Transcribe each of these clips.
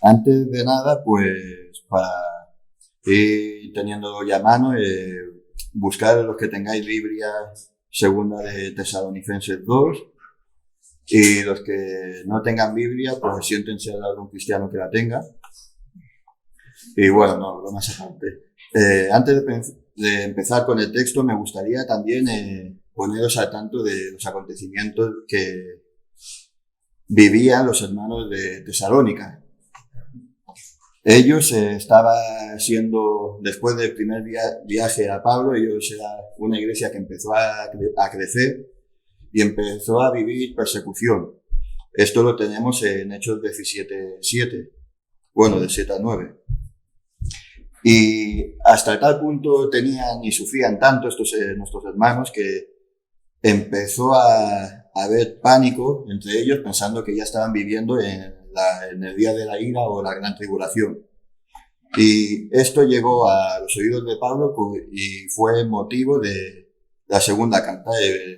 Antes de nada, pues para ir teniendo ya a mano, buscar los que tengáis Biblia segunda de Tesalonicenses 2, y los que no tengan Biblia, pues siéntense al lado de un cristiano que la tenga. Y bueno, no, lo más aparte. Antes de empezar con el texto, me gustaría también poneros al tanto de los acontecimientos que vivían los hermanos de Tesalónica. Ellos estaban siendo, después del primer viaje a Pablo, ellos era una iglesia que empezó a crecer y empezó a vivir persecución. Esto lo tenemos en Hechos 17:7, bueno, de 7 a 9. Y hasta tal punto tenían y sufrían tanto nuestros hermanos que empezó a haber pánico entre ellos, pensando que ya estaban viviendo en el día de la ira o la gran tribulación. Y esto llegó a los oídos de Pablo y fue motivo de la segunda carta.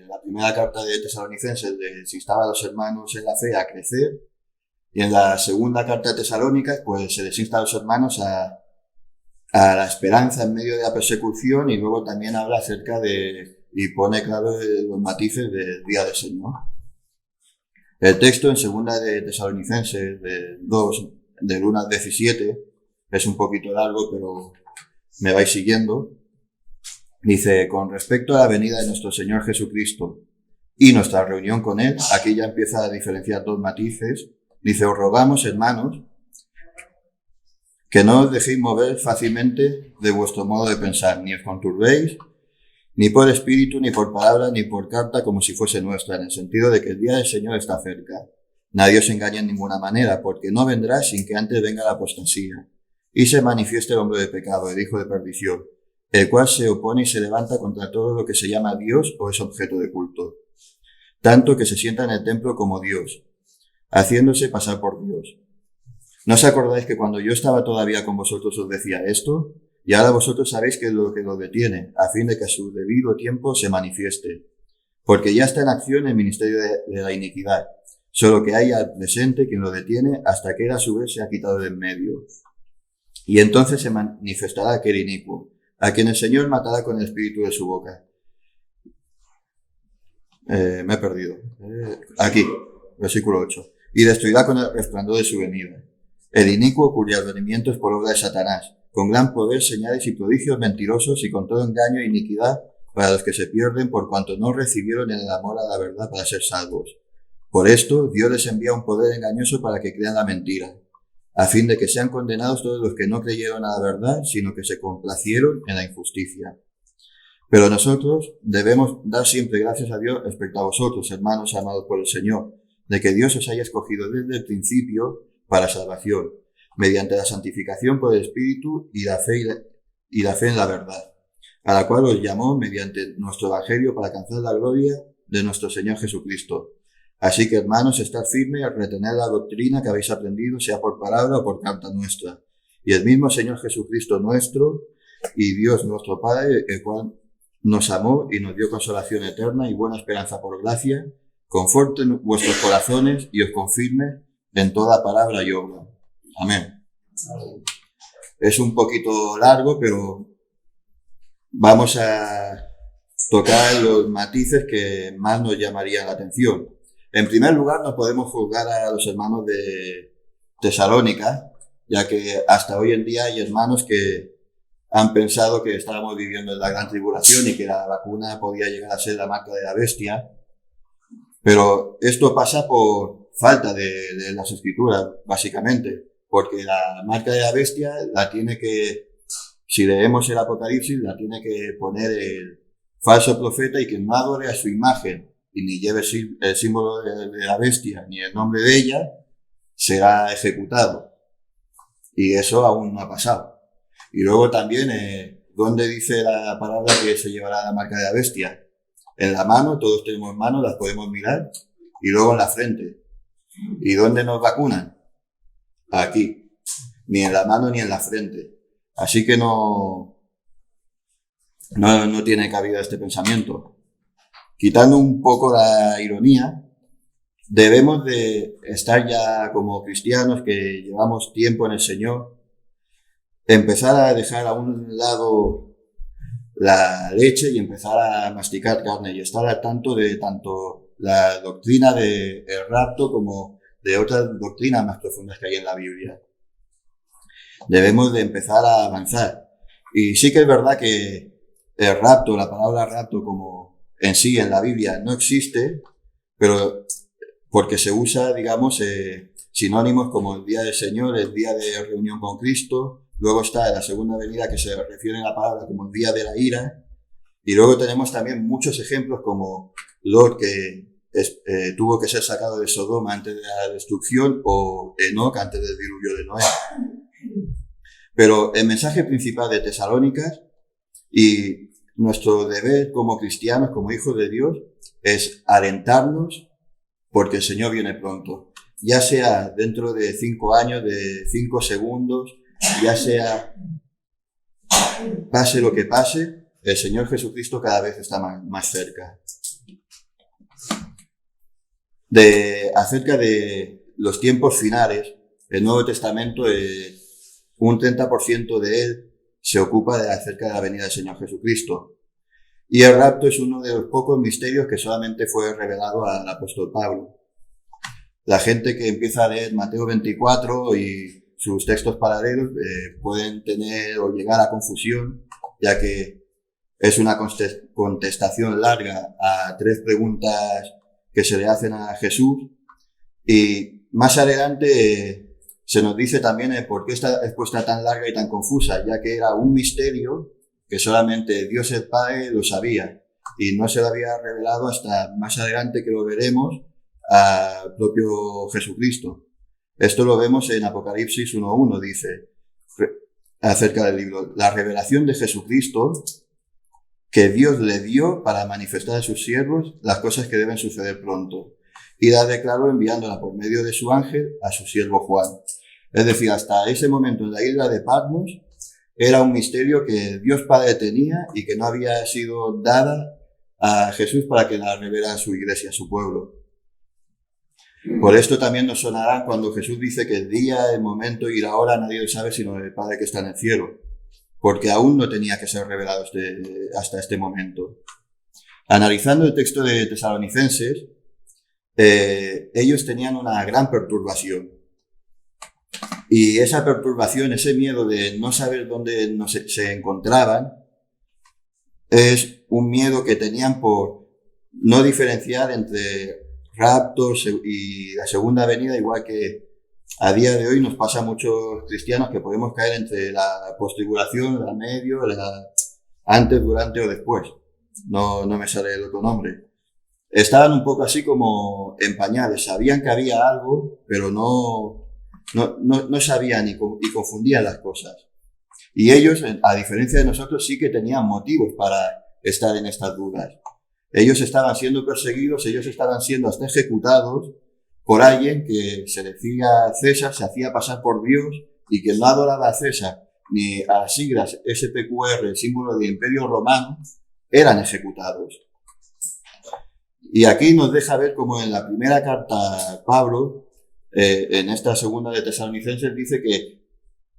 La primera carta de Tesalonicenses les instaba a los hermanos en la fe a crecer, y en la segunda carta de Tesalónica pues se les insta a los hermanos a la esperanza en medio de la persecución, y luego también habla acerca y pone claro los matices del día del Señor. El texto en segunda de Tesalonicenses 2, del 1 al 17, es un poquito largo, pero me vais siguiendo. Dice: con respecto a la venida de nuestro Señor Jesucristo y nuestra reunión con Él, aquí ya empieza a diferenciar dos matices. Dice: os rogamos, hermanos, que no os dejéis mover fácilmente de vuestro modo de pensar, ni os conturbéis, ni por espíritu, ni por palabra, ni por carta, como si fuese nuestra, en el sentido de que el día del Señor está cerca. Nadie os engañe en ninguna manera, porque no vendrá sin que antes venga la apostasía, y se manifieste el hombre de pecado, el hijo de perdición, el cual se opone y se levanta contra todo lo que se llama Dios o es objeto de culto, tanto que se sienta en el templo como Dios, haciéndose pasar por Dios. ¿No os acordáis que cuando yo estaba todavía con vosotros os decía esto? Y ahora vosotros sabéis que es lo que lo detiene, a fin de que a su debido tiempo se manifieste. Porque ya está en acción el ministerio de la iniquidad, solo que hay al presente quien lo detiene hasta que él a su vez se ha quitado de en medio. Y entonces se manifestará aquel inicuo, a quien el Señor matará con el espíritu de su boca. Me he perdido. Aquí, versículo 8. Y destruirá con el resplandor de su venida. El inicuo cuyo advenimiento es por obra de Satanás, con gran poder, señales y prodigios mentirosos, y con todo engaño e iniquidad para los que se pierden, por cuanto no recibieron el amor a la verdad para ser salvos. Por esto, Dios les envía un poder engañoso para que crean la mentira, a fin de que sean condenados todos los que no creyeron a la verdad, sino que se complacieron en la injusticia. Pero nosotros debemos dar siempre gracias a Dios respecto a vosotros, hermanos amados por el Señor, de que Dios os haya escogido desde el principio para salvación, mediante la santificación por el Espíritu y la fe en la verdad, a la cual os llamó mediante nuestro Evangelio para alcanzar la gloria de nuestro Señor Jesucristo. Así que, hermanos, estad firmes y retened la doctrina que habéis aprendido, sea por palabra o por carta nuestra. Y el mismo Señor Jesucristo nuestro y Dios nuestro Padre, el cual nos amó y nos dio consolación eterna y buena esperanza por gracia, conforte vuestros corazones y os confirme en toda palabra y obra. Amén. Es un poquito largo, pero vamos a tocar los matices que más nos llamarían la atención. En primer lugar, no podemos juzgar a los hermanos de Tesalónica, ya que hasta hoy en día hay hermanos que han pensado que estábamos viviendo en la gran tribulación y que la vacuna podía llegar a ser la marca de la bestia. Pero esto pasa por falta de las escrituras, básicamente, porque la marca de la bestia la tiene que, si leemos el Apocalipsis, la tiene que poner el falso profeta, y quien no adore a su imagen y ni lleve el símbolo de la bestia ni el nombre de ella, será ejecutado. Y eso aún no ha pasado. Y luego también, ¿dónde dice la palabra que se llevará la marca de la bestia? En la mano, todos tenemos manos, las podemos mirar, y luego en la frente. ¿Y dónde nos vacunan? Aquí. Ni en la mano ni en la frente. Así que no tiene cabida este pensamiento. Quitando un poco la ironía, Debemos de estar ya como cristianos que llevamos tiempo en el Señor, empezar a dejar a un lado la leche y empezar a masticar carne y estar al tanto de tanto la doctrina del rapto como de otras doctrinas más profundas que hay en la Biblia. Debemos de empezar a avanzar. Y sí que es verdad que el rapto, la palabra rapto como en sí en la Biblia no existe, pero porque se usa, digamos, sinónimos como el día del Señor, el día de reunión con Cristo. Luego está la segunda venida, que se refiere a la palabra como el día de la ira. Y luego tenemos también muchos ejemplos como Lot, que tuvo que ser sacado de Sodoma antes de la destrucción, o Enoc antes del diluvio de Noé. Pero el mensaje principal de Tesalónicas y nuestro deber como cristianos, como hijos de Dios, es alentarnos porque el Señor viene pronto. Ya sea dentro de 5 años, de 5 segundos, ya sea pase lo que pase, el Señor Jesucristo cada vez está más cerca. Acerca de los tiempos finales, el Nuevo Testamento, un 30% de él se ocupa acerca de la venida del Señor Jesucristo. Y el rapto es uno de los pocos misterios que solamente fue revelado al apóstol Pablo. La gente que empieza a leer Mateo 24 y sus textos paralelos pueden tener o llegar a confusión, ya que es una contestación larga a 3 preguntas que se le hacen a Jesús. Y más adelante se nos dice también por qué esta respuesta tan larga y tan confusa, ya que era un misterio que solamente Dios el Padre lo sabía y no se lo había revelado hasta más adelante, que lo veremos, al propio Jesucristo. Esto lo vemos en Apocalipsis 1.1, dice acerca del libro: la revelación de Jesucristo que Dios le dio para manifestar a sus siervos las cosas que deben suceder pronto, y la declaró enviándola por medio de su ángel a su siervo Juan. Es decir, hasta ese momento en la isla de Patmos era un misterio que Dios Padre tenía y que no había sido dada a Jesús para que la revelara a su iglesia, a su pueblo. Por esto también nos sonará cuando Jesús dice que el día, el momento y la hora nadie lo sabe sino el Padre que está en el cielo, porque aún no tenía que ser revelado hasta este momento. Analizando el texto de Tesalonicenses, ellos tenían una gran perturbación. Y esa perturbación, ese miedo de no saber dónde se encontraban, es un miedo que tenían por no diferenciar entre raptos y la segunda venida, igual que a día de hoy nos pasa a muchos cristianos que podemos caer entre la postribulación, la medio, antes, durante o después. No me sale el otro nombre. Estaban un poco así como en pañales, sabían que había algo, pero no sabían y confundían las cosas. Y ellos, a diferencia de nosotros, sí que tenían motivos para estar en estas dudas. Ellos estaban siendo perseguidos, ellos estaban siendo hasta ejecutados por alguien que se decía César, se hacía pasar por Dios, y que no adoraba a César ni a las siglas SPQR, el símbolo del Imperio Romano, eran ejecutados. Y aquí nos deja ver como en la primera carta Pablo, en esta segunda de Tesalonicenses, dice que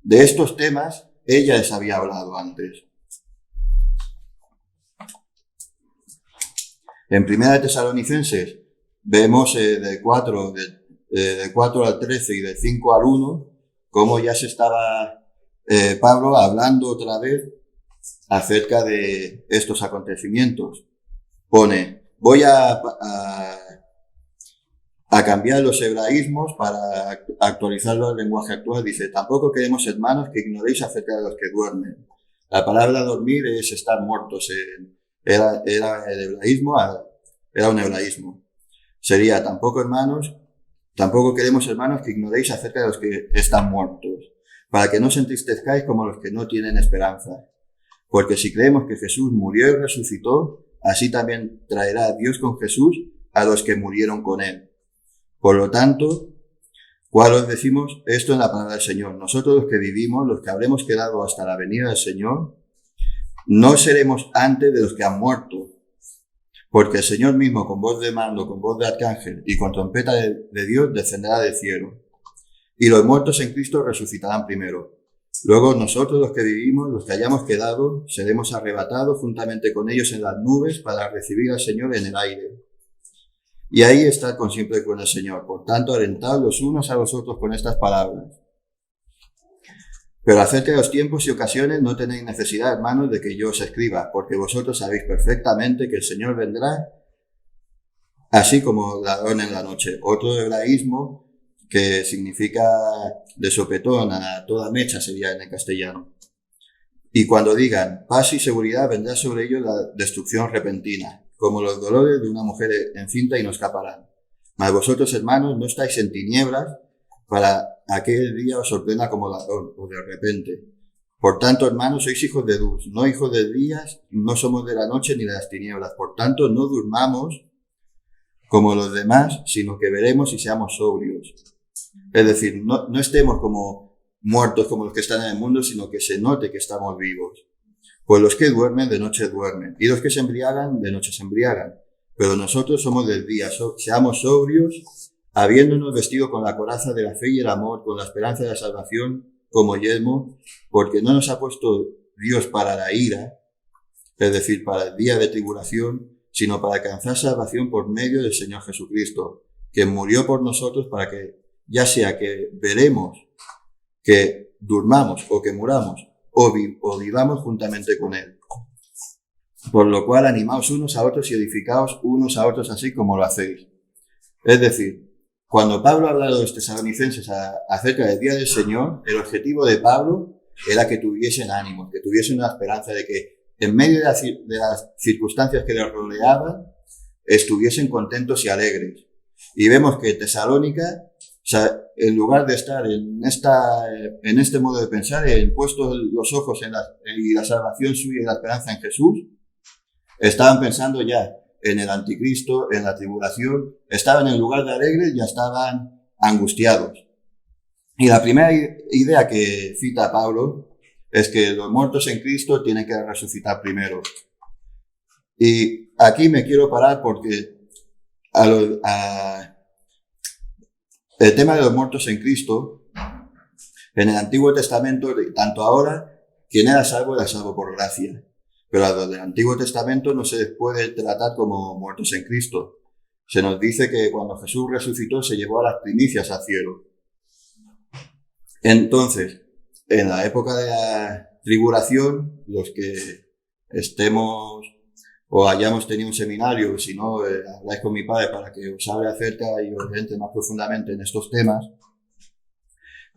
de estos temas ella les había hablado antes. En primera de Tesalonicenses vemos de 4 al 13 y de 5 al 1 cómo ya se estaba Pablo hablando otra vez acerca de estos acontecimientos. Pone: voy a cambiar los hebraísmos para actualizarlo al lenguaje actual. Dice: tampoco queremos, hermanos, que ignoréis acerca de los que duermen. La palabra dormir es estar muertos. Era el hebraísmo, era un hebraísmo. Sería: tampoco queremos, hermanos, que ignoréis acerca de los que están muertos, para que no os entristezcáis como los que no tienen esperanza. Porque si creemos que Jesús murió y resucitó, así también traerá Dios con Jesús a los que murieron con él. Por lo tanto, ¿cuál os decimos esto en la palabra del Señor? Nosotros, los que vivimos, los que habremos quedado hasta la venida del Señor, no seremos antes de los que han muerto, Porque el Señor mismo, con voz de mando, con voz de arcángel y con trompeta de Dios, descenderá del cielo. Y los muertos en Cristo resucitarán primero. Luego nosotros, los que vivimos, los que hayamos quedado, seremos arrebatados juntamente con ellos en las nubes para recibir al Señor en el aire. Y ahí está con siempre con el Señor. Por tanto, alentad los unos a los otros con estas palabras. Pero acerca de los tiempos y ocasiones no tenéis necesidad, hermanos, de que yo os escriba, porque vosotros sabéis perfectamente que el Señor vendrá así como ladrón en la noche. Otro hebraísmo que significa de sopetón a toda mecha sería en el castellano. Y cuando digan paz y seguridad, vendrá sobre ellos la destrucción repentina, como los dolores de una mujer encinta, y no escaparán. Mas vosotros, hermanos, no estáis en tinieblas para aquel día os sorprenda como ladrón o de repente. Por tanto, hermanos, sois hijos de luz, no hijos de días, no somos de la noche ni de las tinieblas. Por tanto, no durmamos como los demás, sino que veremos y seamos sobrios. Es decir, no estemos como muertos como los que están en el mundo, sino que se note que estamos vivos. Pues los que duermen, de noche duermen, y los que se embriagan, de noche se embriagan. Pero nosotros somos del día, seamos sobrios, habiéndonos vestido con la coraza de la fe y el amor, con la esperanza de la salvación como yelmo, porque no nos ha puesto Dios para la ira, es decir, para el día de tribulación, sino para alcanzar salvación por medio del Señor Jesucristo, que murió por nosotros para que, ya sea que veremos, que durmamos o que muramos, o vivamos juntamente con Él. Por lo cual animaos unos a otros y edificaos unos a otros así como lo hacéis. Es decir, cuando Pablo habla de los tesalonicenses acerca del día del Señor, el objetivo de Pablo era que tuviesen ánimo, que tuviesen una esperanza de que en medio de las circunstancias que les rodeaban, estuviesen contentos y alegres. Y vemos que Tesalónica, o sea, en lugar de estar en este modo de pensar, en puestos los ojos en la salvación suya y la esperanza en Jesús, estaban pensando ya en el anticristo, en la tribulación, estaban en lugar de alegres, ya estaban angustiados. Y la primera idea que cita Pablo es que los muertos en Cristo tienen que resucitar primero. Y aquí me quiero parar porque el tema de los muertos en Cristo, en el Antiguo Testamento, tanto ahora, quien era salvo por gracia. Pero a los del Antiguo Testamento no se les puede tratar como muertos en Cristo. Se nos dice que cuando Jesús resucitó se llevó a las primicias al cielo. Entonces, en la época de la tribulación, los que estemos o hayamos tenido un seminario, si no, habláis con mi padre para que os hable acerca y os entre más profundamente en estos temas.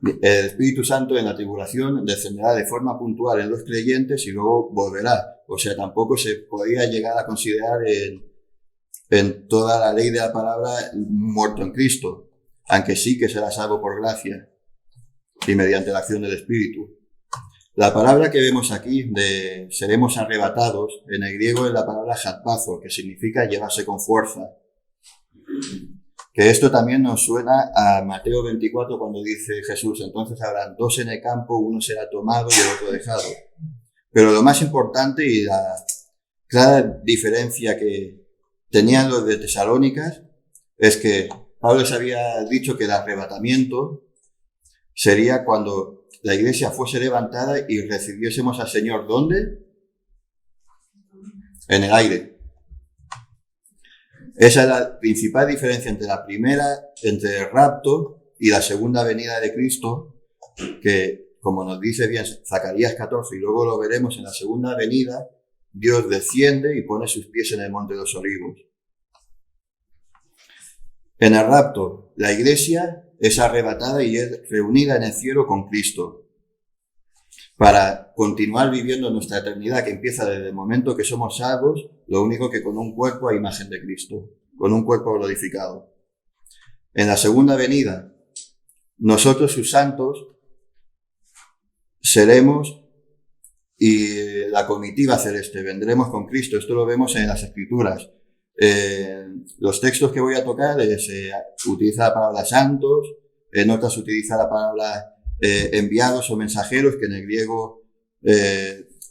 El Espíritu Santo en la tribulación descenderá de forma puntual en los creyentes y luego volverá. O sea, tampoco se podría llegar a considerar en toda la ley de la palabra muerto en Cristo, aunque sí que será salvo por gracia y mediante la acción del Espíritu. La palabra que vemos aquí de seremos arrebatados, en el griego es la palabra harpazo, que significa llevarse con fuerza. Que esto también nos suena a Mateo 24 cuando dice Jesús, entonces habrán dos en el campo, uno será tomado y el otro dejado. Pero lo más importante y la clara diferencia que tenían los de Tesalónicas es que Pablo les había dicho que el arrebatamiento sería cuando la iglesia fuese levantada y recibiésemos al Señor, ¿dónde? En el aire. Esa es la principal diferencia entre el rapto y la segunda venida de Cristo, que, como nos dice bien Zacarías 14, y luego lo veremos en la segunda venida, Dios desciende y pone sus pies en el monte de los olivos. En el rapto, la iglesia es arrebatada y es reunida en el cielo con Cristo para continuar viviendo nuestra eternidad que empieza desde el momento que somos salvos, lo único que con un cuerpo a imagen de Cristo, con un cuerpo glorificado. En la segunda venida, nosotros sus santos seremos y la comitiva celeste, vendremos con Cristo. Esto lo vemos en las Escrituras. Los textos que voy a tocar se utiliza la palabra santos, en otras se utiliza la palabra enviados o mensajeros, que en el griego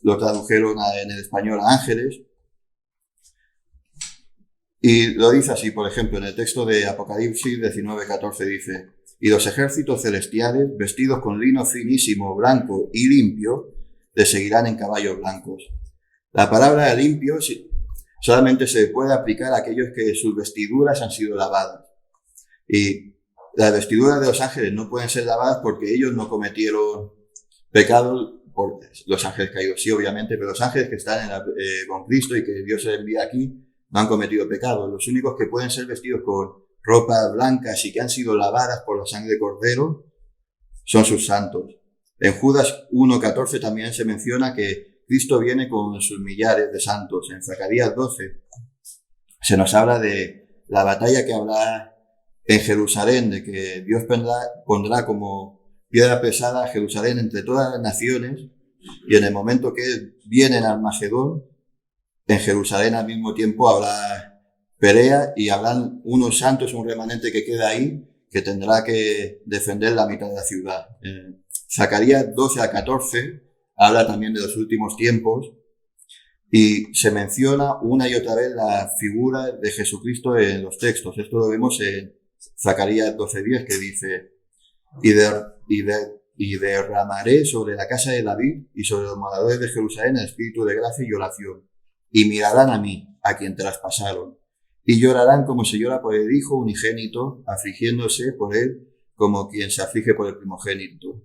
lo tradujeron en el español a ángeles. Y lo dice así, por ejemplo, en el texto de Apocalipsis 19:14 dice: y los ejércitos celestiales, vestidos con lino finísimo, blanco y limpio, le seguirán en caballos blancos. La palabra limpio solamente se puede aplicar a aquellos que sus vestiduras han sido lavadas. Y las vestiduras de los ángeles no pueden ser lavadas porque ellos no cometieron pecados, por los ángeles caídos sí, obviamente, pero los ángeles que están con Cristo y que Dios les envía aquí no han cometido pecados. Los únicos que pueden ser vestidos con ropas blancas y que han sido lavadas por la sangre de Cordero son sus santos. En Judas 1:14 también se menciona que Cristo viene con sus millares de santos. En Zacarías 12 se nos habla de la batalla que habrá en Jerusalén, de que Dios pondrá como piedra pesada a Jerusalén entre todas las naciones, y en el momento que viene en Armagedón, en Jerusalén al mismo tiempo habrá pelea y habrán unos santos, un remanente que queda ahí, que tendrá que defender la mitad de la ciudad. Zacarías 12-14 habla también de los últimos tiempos y se menciona una y otra vez la figura de Jesucristo en los textos. Esto lo vemos en Zacarías 12:10, que dice: y derramaré sobre la casa de David y sobre los moradores de Jerusalén el espíritu de gracia y oración. Y mirarán a mí, a quien traspasaron, y llorarán como se llora por el hijo unigénito, afligiéndose por él como quien se aflige por el primogénito.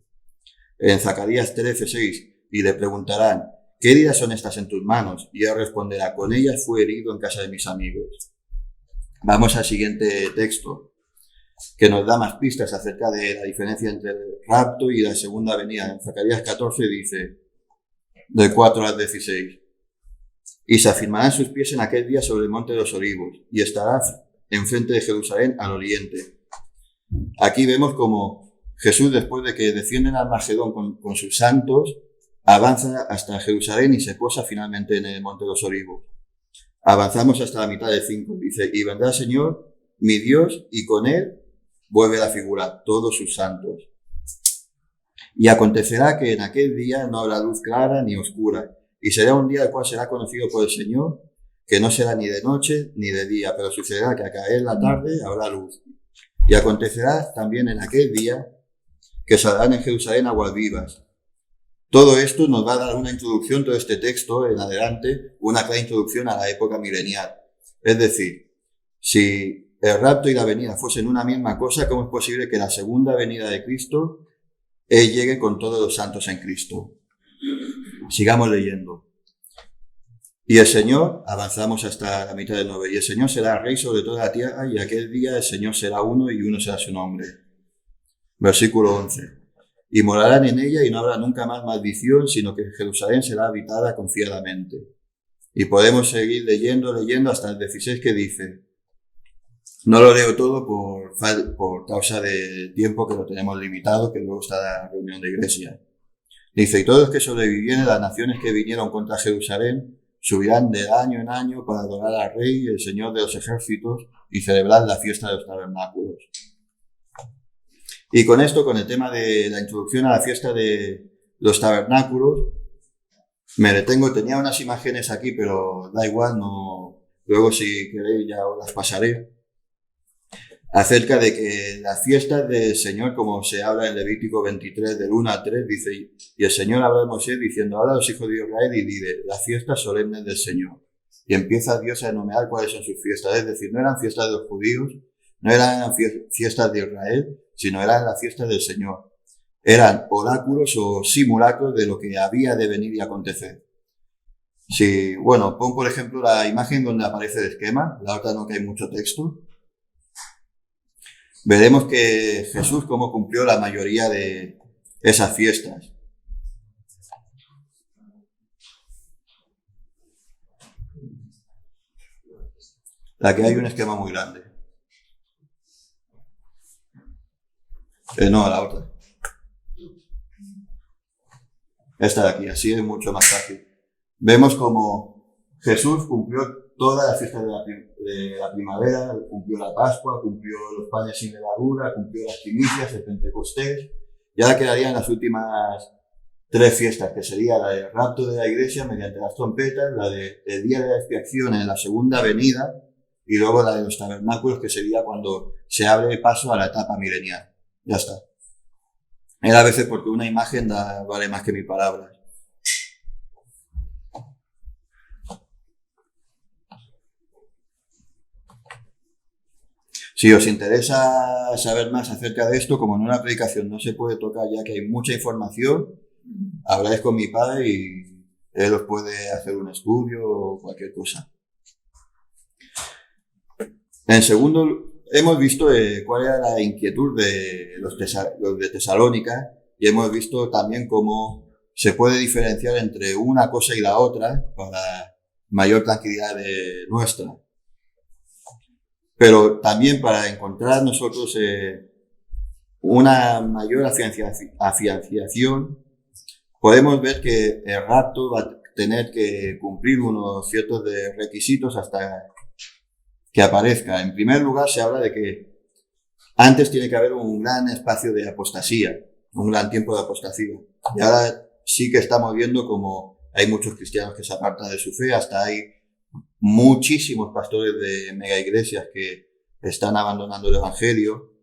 En Zacarías 13:6, y le preguntarán: ¿qué heridas son estas en tus manos? Y él responderá: con ellas fue herido en casa de mis amigos. Vamos al siguiente texto, que nos da más pistas acerca de la diferencia entre el rapto y la segunda venida. En Zacarías 14 dice, del 4 al 16: y se afirmarán sus pies en aquel día sobre el monte de los olivos, y estará enfrente de Jerusalén al oriente. Aquí vemos como Jesús, después de que descienden al Armagedón con sus santos, avanza hasta Jerusalén y se posa finalmente en el monte de los olivos. Avanzamos hasta la mitad del 5. Dice: y vendrá el Señor, mi Dios, y con él vuelve la figura, todos sus santos. Y acontecerá que en aquel día no habrá luz clara ni oscura, y será un día el cual será conocido por el Señor, que no será ni de noche ni de día, pero sucederá que al caer la tarde habrá luz. Y acontecerá también en aquel día que saldrán en Jerusalén aguas vivas. Todo esto nos va a dar una introducción, todo este texto en adelante, una clara introducción a la época milenial. Es decir, si el rapto y la venida fuesen una misma cosa, ¿cómo es posible que la segunda venida de Cristo llegue con todos los santos en Cristo? Sigamos leyendo. Y el Señor, avanzamos hasta la mitad del 9, y el Señor será rey sobre toda la tierra, y aquel día el Señor será uno y uno será su nombre. Versículo 11. Y morarán en ella y no habrá nunca más maldición, sino que Jerusalén será habitada confiadamente. Y podemos seguir leyendo hasta el 16, que dice, no lo leo todo por causa de tiempo, que lo tenemos limitado, que luego está la reunión de iglesia. Dice: y todos los que sobrevivieren, las naciones que vinieron contra Jerusalén, subirán de año en año para adorar al Rey, el Señor de los ejércitos, y celebrar la fiesta de los tabernáculos. Y con esto, con el tema de la introducción a la fiesta de los tabernáculos, me detengo. Tenía unas imágenes aquí, pero da igual, no. Luego, si queréis, ya os las pasaré. Acerca de que las fiestas del Señor, como se habla en Levítico 23, del 1 al 3, dice: y el Señor habló de Moisés diciendo: ahora los hijos de Israel y dile las fiestas solemnes del Señor. Y empieza Dios a enumerar cuáles son sus fiestas. Es decir, no eran fiestas de los judíos, no eran fiestas de Israel, sino eran las fiestas del Señor. Eran oráculos o simulacros de lo que había de venir y acontecer. Si, bueno, pon por ejemplo la imagen donde aparece el esquema, la otra no, que hay mucho texto. Veremos que Jesús cómo cumplió la mayoría de esas fiestas. La que hay un esquema muy grande. No, la otra. Esta de aquí, así es mucho más fácil. Vemos como Jesús cumplió todas las fiestas de la primavera, cumplió la Pascua, cumplió los panes sin levadura, cumplió las primicias, el Pentecostés. Y ahora quedarían las últimas 3 fiestas, que sería la del rapto de la iglesia mediante las trompetas, la del día de la expiación en la segunda venida, y luego la de los tabernáculos, que sería cuando se abre paso a la etapa milenial. Ya está. Era a veces porque una imagen vale más que mil palabras. Si os interesa saber más acerca de esto, como en una predicación no se puede tocar ya que hay mucha información, habláis con mi padre y él os puede hacer un estudio o cualquier cosa. En segundo, hemos visto cuál era la inquietud de los de Tesalónica y hemos visto también cómo se puede diferenciar entre una cosa y la otra para mayor tranquilidad de nuestra. Pero también para encontrar nosotros una mayor afianzación, podemos ver que el rapto va a tener que cumplir unos ciertos requisitos hasta que aparezca. En primer lugar, se habla de que antes tiene que haber un gran espacio de apostasía, un gran tiempo de apostasía. Y ahora sí que estamos viendo como hay muchos cristianos que se apartan de su fe, hasta hay muchísimos pastores de mega iglesias que están abandonando el evangelio.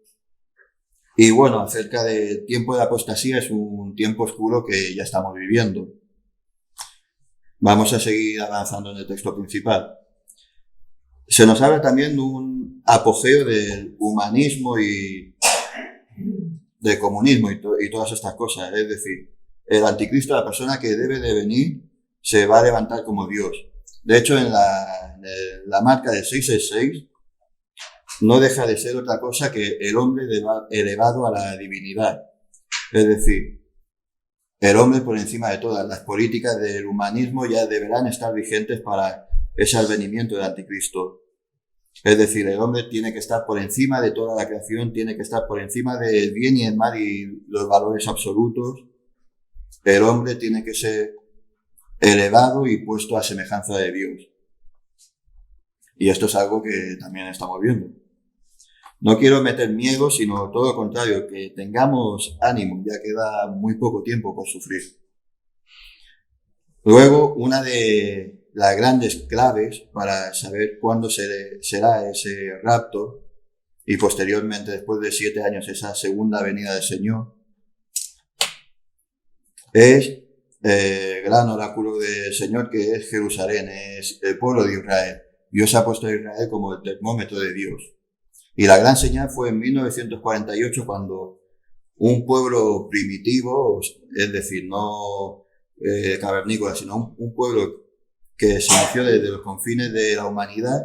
Y bueno, acerca del tiempo de apostasía, es un tiempo oscuro que ya estamos viviendo. Vamos a seguir avanzando en el texto principal. Se nos habla también de un apogeo del humanismo y del comunismo y todas estas cosas. Es decir, el anticristo, la persona que debe de venir, se va a levantar como Dios. De hecho, en la marca de 666 no deja de ser otra cosa que el hombre elevado a la divinidad. Es decir, el hombre por encima de todas. Las políticas del humanismo ya deberán estar vigentes para ese advenimiento del anticristo. Es decir, el hombre tiene que estar por encima de toda la creación, tiene que estar por encima del bien y el mal y los valores absolutos. El hombre tiene que ser elevado y puesto a semejanza de Dios. Y esto es algo que también estamos viendo. No quiero meter miedo, sino todo lo contrario, que tengamos ánimo, ya queda muy poco tiempo por sufrir. Luego, una de las grandes claves para saber cuándo será ese rapto y posteriormente, después de 7 años, esa segunda venida del Señor, es el gran oráculo del Señor, que es Jerusalén, es el pueblo de Israel. Dios ha puesto a Israel como el termómetro de Dios. Y la gran señal fue en 1948, cuando un pueblo primitivo, es decir, no cavernícola, sino un pueblo que se nació desde los confines de la humanidad,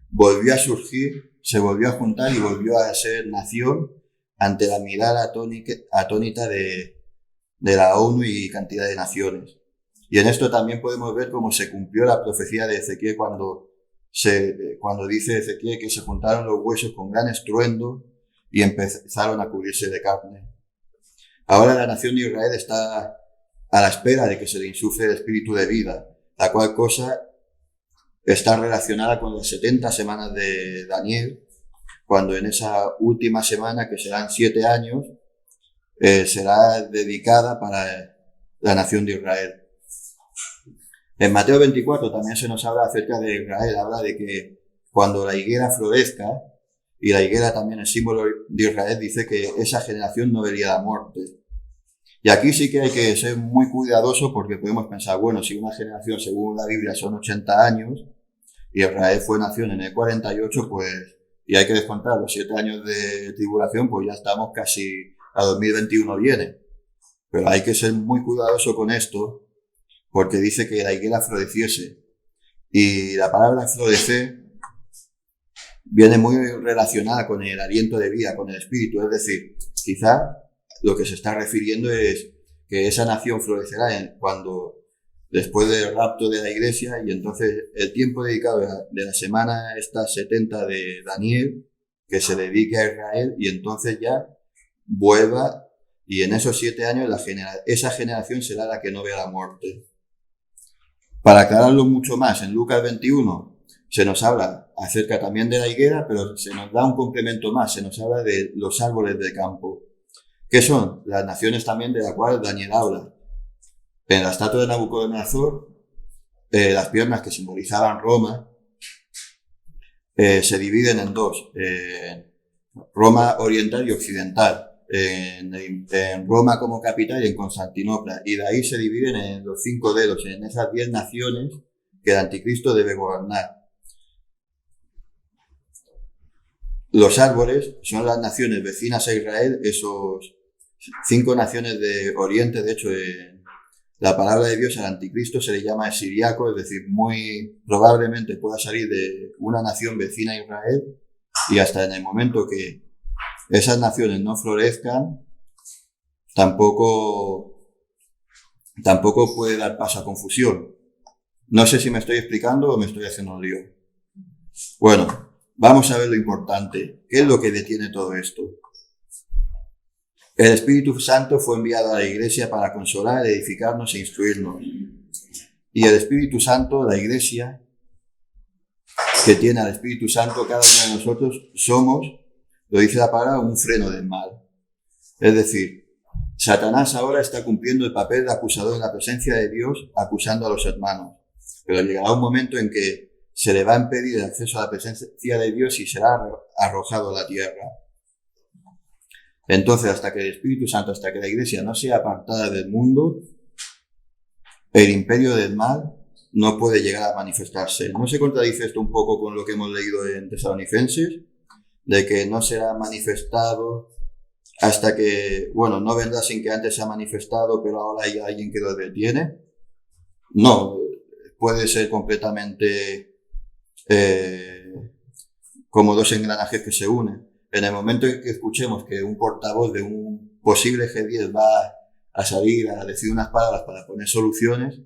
volvió a surgir, se volvió a juntar y volvió a ser nación ante la mirada atónita de la ONU y cantidad de naciones. Y en esto también podemos ver cómo se cumplió la profecía de Ezequiel cuando dice Ezequiel que se juntaron los huesos con gran estruendo y empezaron a cubrirse de carne. Ahora la nación de Israel está a la espera de que se le insufle el espíritu de vida, la cual cosa está relacionada con las 70 semanas de Daniel, cuando en esa última semana, que serán 7 años, será dedicada para la nación de Israel. En Mateo 24 también se nos habla acerca de Israel, habla de que cuando la higuera florezca, y la higuera también es símbolo de Israel, dice que esa generación no vería la muerte. Y aquí sí que hay que ser muy cuidadoso, porque podemos pensar, bueno, si una generación según la Biblia son 80 años, y Israel fue nación en el 48, pues, y hay que descontar los 7 años de tribulación, pues ya estamos casi a 2021 viene. Pero hay que ser muy cuidadoso con esto, porque dice que la higuera floreciese. Y la palabra florecer viene muy relacionada con el aliento de vida, con el espíritu. Es decir, quizá lo que se está refiriendo es que esa nación florecerá después del rapto de la iglesia, y entonces el tiempo dedicado de la semana esta 70 de Daniel, que se dedique a Israel, y entonces ya vuelva, y en esos 7 años esa generación será la que no vea la muerte. Para aclararlo mucho más, en Lucas 21 se nos habla acerca también de la higuera, pero se nos da un complemento más, se nos habla de los árboles de campo, que son las naciones también de las cuales Daniel habla. En la estatua de Nabucodonosor, las piernas que simbolizaban Roma, se dividen en dos, Roma oriental y occidental, en Roma como capital y en Constantinopla, y de ahí se dividen en los 5 dedos, en esas 10 naciones que el anticristo debe gobernar. Los árboles son las naciones vecinas a Israel, esos 5 naciones de Oriente. De hecho, la palabra de Dios al anticristo se le llama siríaco, es decir, muy probablemente pueda salir de una nación vecina a Israel, y hasta en el momento que esas naciones no florezcan, tampoco puede dar paso a confusión. No sé si me estoy explicando o me estoy haciendo un lío. Bueno, vamos a ver lo importante. ¿Qué es lo que detiene todo esto? El Espíritu Santo fue enviado a la Iglesia para consolar, edificarnos e instruirnos. Y el Espíritu Santo, la Iglesia, que tiene al Espíritu Santo, cada uno de nosotros somos, lo dice la palabra, un freno del mal. Es decir, Satanás ahora está cumpliendo el papel de acusador en la presencia de Dios, acusando a los hermanos. Pero llegará un momento en que se le va a impedir el acceso a la presencia de Dios y será arrojado a la tierra. Entonces, hasta que el Espíritu Santo, hasta que la Iglesia no sea apartada del mundo, el imperio del mal no puede llegar a manifestarse. ¿No se contradice esto un poco con lo que hemos leído en Tesalonicenses? De que no será manifestado hasta que, bueno, no vendrá sin que antes se ha manifestado, pero ahora hay alguien que lo detiene. No, puede ser completamente como dos engranajes que se unen. En el momento en que escuchemos que un portavoz de un posible G10 va a salir a decir unas palabras para poner soluciones,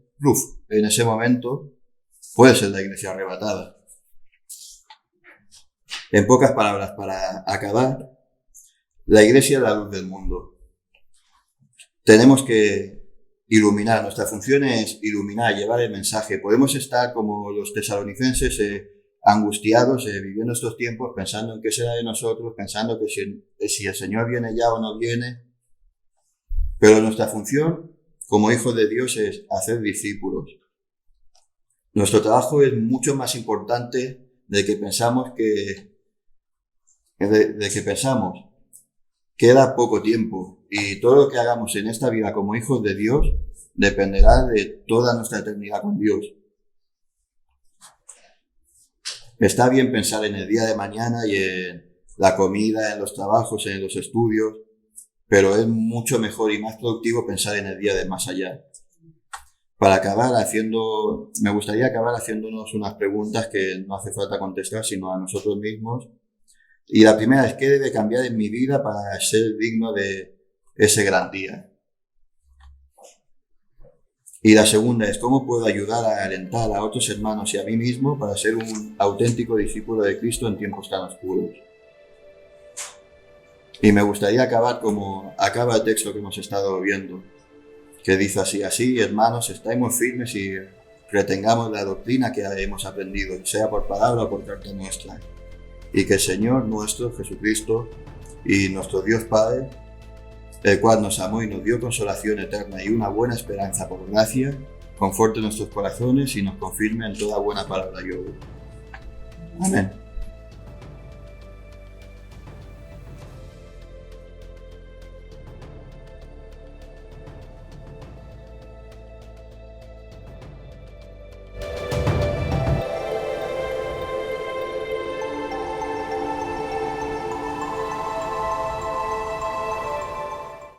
en ese momento puede ser la Iglesia arrebatada. En pocas palabras, para acabar, la Iglesia es la luz del mundo. Tenemos que iluminar, nuestra función es iluminar, llevar el mensaje. Podemos estar como los tesalonicenses, angustiados, viviendo estos tiempos, pensando en qué será de nosotros, pensando que si el Señor viene ya o no viene. Pero nuestra función como hijos de Dios es hacer discípulos. Nuestro trabajo es mucho más importante de que pensamos queda poco tiempo, y todo lo que hagamos en esta vida como hijos de Dios dependerá de toda nuestra eternidad con Dios. Está bien pensar en el día de mañana y en la comida, en los trabajos, en los estudios, pero es mucho mejor y más productivo pensar en el día de más allá. Para acabar me gustaría acabar haciéndonos unas preguntas que no hace falta contestar, sino a nosotros mismos. Y la primera es: ¿qué debe cambiar en mi vida para ser digno de ese gran día? Y la segunda es: ¿cómo puedo ayudar a alentar a otros hermanos y a mí mismo para ser un auténtico discípulo de Cristo en tiempos tan oscuros? Y me gustaría acabar como acaba el texto que hemos estado viendo, que dice así, hermanos, estemos firmes y retengamos la doctrina que hemos aprendido, sea por palabra o por carta nuestra. Y que el Señor nuestro, Jesucristo, y nuestro Dios Padre, el cual nos amó y nos dio consolación eterna y una buena esperanza por gracia, conforte nuestros corazones y nos confirme en toda buena palabra y obra. Amén.